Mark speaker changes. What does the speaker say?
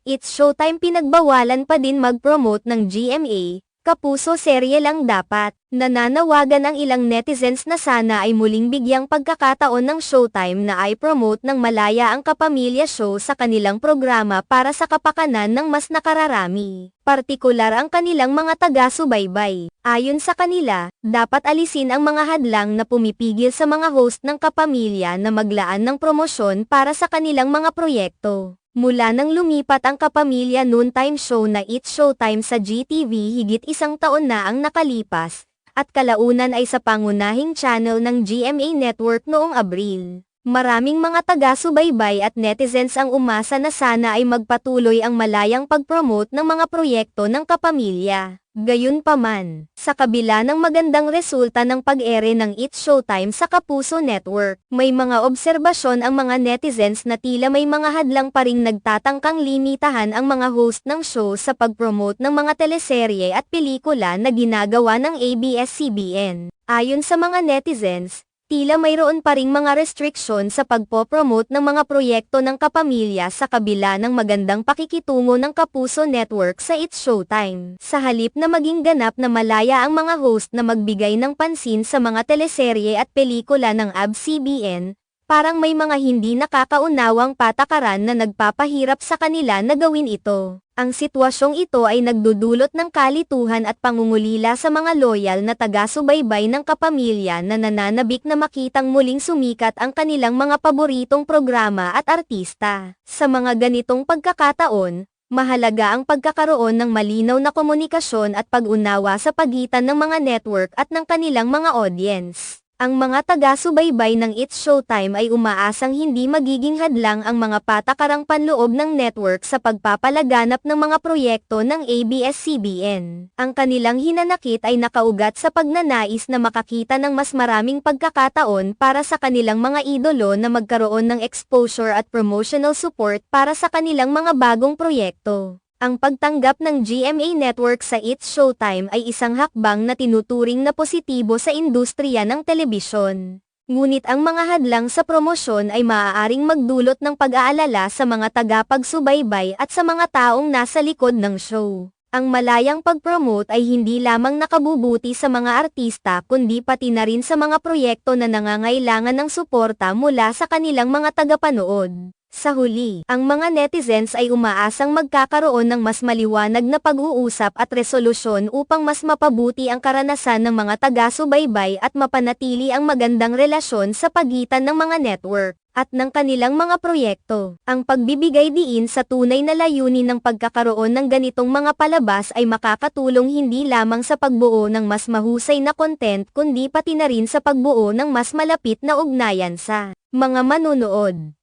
Speaker 1: It's Showtime pinagbawalan pa din mag-promote ng GMA, Kapuso serye lang dapat. Nananawagan ang ilang netizens na sana ay muling bigyang pagkakataon ng Showtime na i-promote ng malaya ang Kapamilya Show sa kanilang programa para sa kapakanan ng mas nakararami. Partikular ang kanilang mga taga-subaybay. Ayon sa kanila, dapat alisin ang mga hadlang na pumipigil sa mga host ng Kapamilya na maglaan ng promosyon para sa kanilang mga proyekto. Mula nang lumipat ang Kapamilya noontime show na It's Showtime sa GTV higit isang taon na ang nakalipas, at kalaunan ay sa pangunahing channel ng GMA Network noong Abril. Maraming mga taga-subaybay at netizens ang umasa na sana ay magpatuloy ang malayang pag-promote ng mga proyekto ng Kapamilya. Gayunpaman, sa kabila ng magandang resulta ng pag-ere ng It's Showtime sa Kapuso Network, may mga obserbasyon ang mga netizens na tila may mga hadlang pa ring nagtatangkang limitahan ang mga host ng show sa pag-promote ng mga teleserye at pelikula na ginagawa ng ABS-CBN. Ayon sa mga netizens, tila mayroon pa ring mga restriksyon sa pagpo-promote ng mga proyekto ng Kapamilya sa kabila ng magandang pakikitungo ng Kapuso Network sa It's Showtime. Sa halip na maging ganap na malaya ang mga host na magbigay ng pansin sa mga teleserye at pelikula ng ABS-CBN, parang may mga hindi nakakaunawang patakaran na nagpapahirap sa kanila na gawin ito. Ang sitwasyong ito ay nagdudulot ng kalituhan at pangungulila sa mga loyal na taga-subaybay ng Kapamilya na nananabik na makitang muling sumikat ang kanilang mga paboritong programa at artista. Sa mga ganitong pagkakataon, mahalaga ang pagkakaroon ng malinaw na komunikasyon at pag-unawa sa pagitan ng mga network at ng kanilang mga audience. Ang mga taga-subaybay ng It's Showtime ay umaasang hindi magiging hadlang ang mga patakarang panloob ng network sa pagpapalaganap ng mga proyekto ng ABS-CBN. Ang kanilang hinanakit ay nakaugat sa pagnanais na makakita ng mas maraming pagkakataon para sa kanilang mga idolo na magkaroon ng exposure at promotional support para sa kanilang mga bagong proyekto. Ang pagtanggap ng GMA Network sa It's Showtime ay isang hakbang na tinuturing na positibo sa industriya ng telebisyon. Ngunit ang mga hadlang sa promosyon ay maaaring magdulot ng pag-aalala sa mga tagapagsubaybay at sa mga taong nasa likod ng show. Ang malayang pag-promote ay hindi lamang nakabubuti sa mga artista kundi pati na rin sa mga proyekto na nangangailangan ng suporta mula sa kanilang mga tagapanood. Sa huli, ang mga netizens ay umaasang magkakaroon ng mas maliwanag na pag-uusap at resolusyon upang mas mapabuti ang karanasan ng mga taga-subaybay at mapanatili ang magandang relasyon sa pagitan ng mga network at ng kanilang mga proyekto. Ang pagbibigay diin sa tunay na layunin ng pagkakaroon ng ganitong mga palabas ay makakatulong hindi lamang sa pagbuo ng mas mahusay na content kundi pati na rin sa pagbuo ng mas malapit na ugnayan sa mga manunood.